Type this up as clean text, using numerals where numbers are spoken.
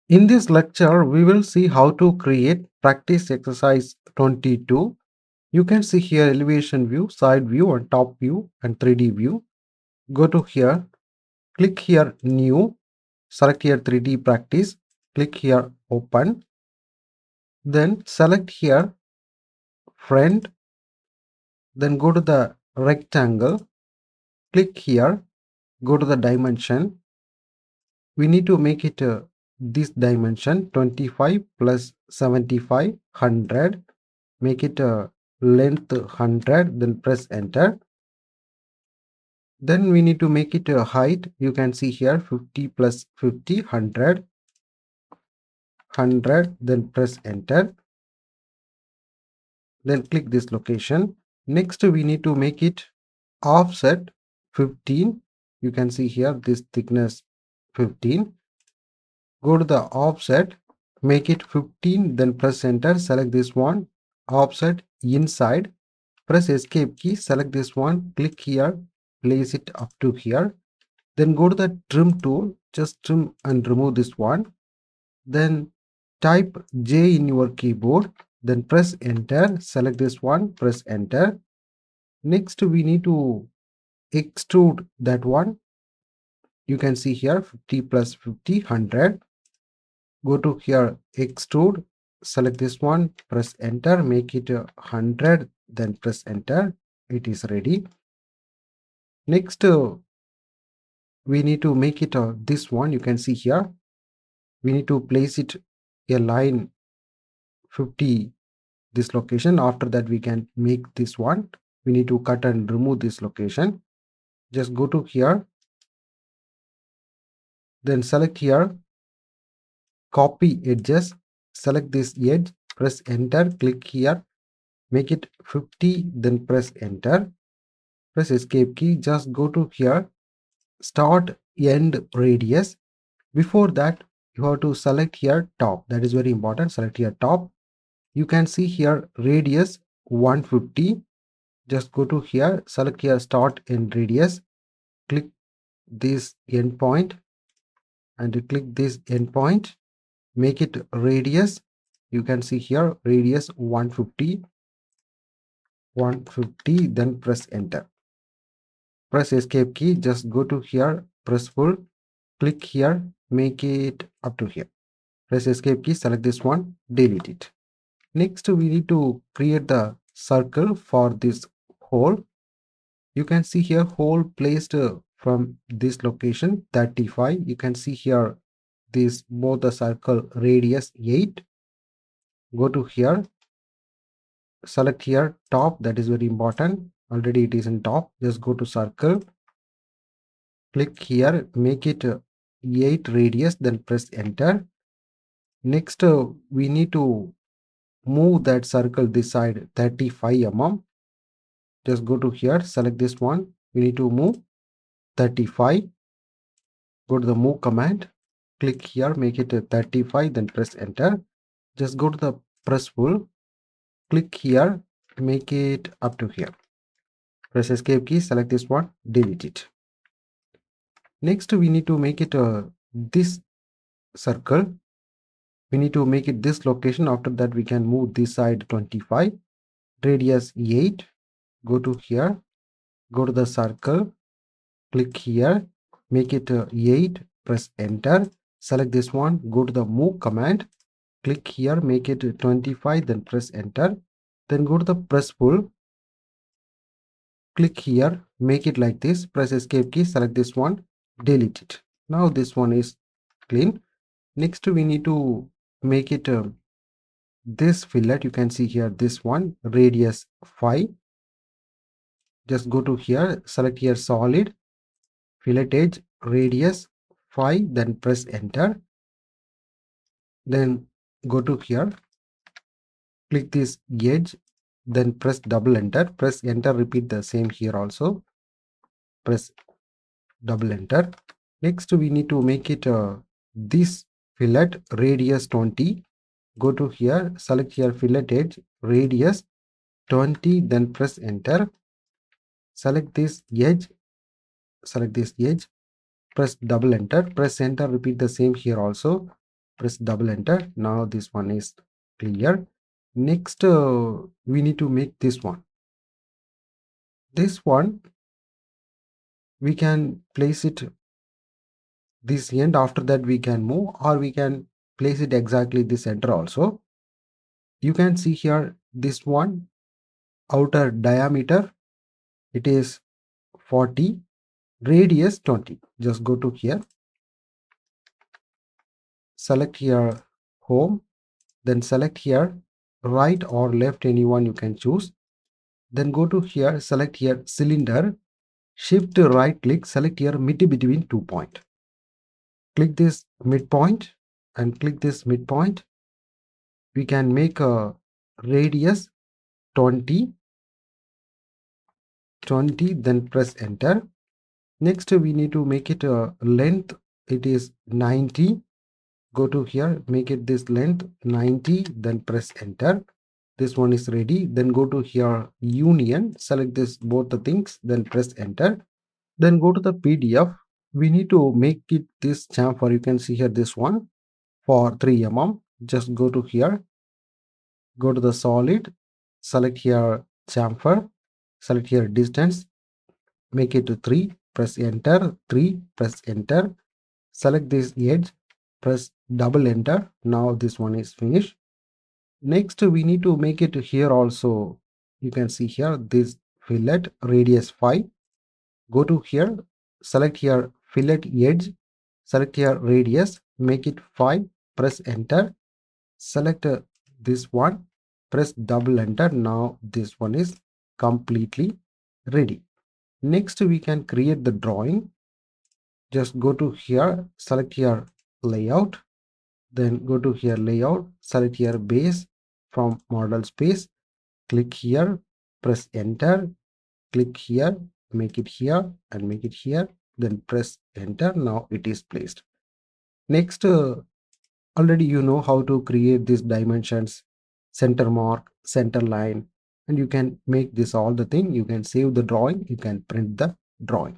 In this lecture, we will see how to create practice exercise 22. You can see here elevation view, side view and top view and 3D view. Go to here, click here new, select here 3D practice, click here open, then select here front, then go to the rectangle, click here, go to the dimension. We need to make it this dimension 25 plus 75 100, make it length 100, then press enter. Then we need to make it a height. You can see here 50 plus 50 100, 100, then press enter, then click this location. Next we need to make it offset 15. You can see here this thickness 15. Go to the offset, make it 15, then press enter, select this one, offset inside, press escape key, select this one, click here, place it up to here, then go to the trim tool, just trim and remove this one, then type J in your keyboard, then press enter, select this one, press enter. Next we need to extrude that one. You can see here 50 plus 50 100. Go to here extrude, select this one, press enter, make it 100, then press enter. It is ready. Next we need to make it this one. You can see here we need to place it a line 50 this location. After that we can make this one. We need to cut and remove this location. Just go to here, then select here copy edges, select this edge, press enter, click here, make it 50, then press enter, press escape key. Just go to here start end radius. Before that you have to select here top, that is very important. Select here top. You can see here radius 150. Just go to here, select here start end radius, click this endpoint and click this endpoint, make it radius. You can see here radius 150, 150, then press enter, press escape key. Just go to here, press full, click here, make it up to here, press escape key, select this one, delete it. Next we need to create the circle for this hole. You can see here hole placed from this location 35. You can see here this both the circle radius 8. Go to here, select here top, that is very important. Already it is in top. Just go to circle, click here, make it 8 radius, then press enter. Next we need to move that circle this side 35 mm. Just go to here, select this one. We need to move 35. Go to the move command, click here, make it 35, then press enter. Just go to the press full, click here, make it up to here, press escape key, select this one, delete it. Next we need to make it this circle. We need to make it this location. After that we can move this side 25, radius 8. Go to here, go to the circle, click here, make it 8, press enter, select this one, go to the move command, click here, make it 25, then press enter, then go to the press pull, click here, make it like this, press escape key, select this one, delete it. Now this one is clean. Next we need to make it this fillet. You can see here this one, radius 5. Just go to here, select here solid, fillet edge, radius 5, then press enter. Then go to here, click this edge, then press double enter, press enter, repeat the same here also, press double enter. Next we need to make it this fillet radius 20. Go to here, select here fillet edge, radius 20, then press enter, select this edge, press double enter, press enter, repeat the same here also, press double enter. Now this one is clear. Next we need to make this one we can place it this end. After that we can move, or we can place it exactly the center also. You can see here this one outer diameter, it is 40, radius 20. Just go to here, select here home, then select here right or left, anyone you can choose. Then go to here, select here cylinder, shift right click, select here mid between 2 point. Click this midpoint and click this midpoint. We can make a radius 20, then press enter. Next we need to make it a length, it is 90. Go to here, make it this length 90, then press enter. This one is ready. Then go to here union, select this both the things, then press enter. Then go to the PDF. We need to make it this chamfer. You can see here this one for 3 mm. Just go to here, go to the solid, select here chamfer, select here distance, make it to 3, press enter, 3, press enter. Select this edge, press double enter. Now this one is finished. Next we need to make it here also. You can see here this fillet radius 5. Go to here, select here fillet edge, select here radius, make it 5, press enter. Select this one, press double enter. Now this one is completely ready. Next we can create the drawing. Just go to here, select here layout, then go to here layout, select here base from model space, click here, press enter, click here, make it here and make it here, then press enter. Now it is placed. Next already you know how to create these dimensions, center mark, center line, and you can make this all the thing. You can save the drawing, you can print the drawing.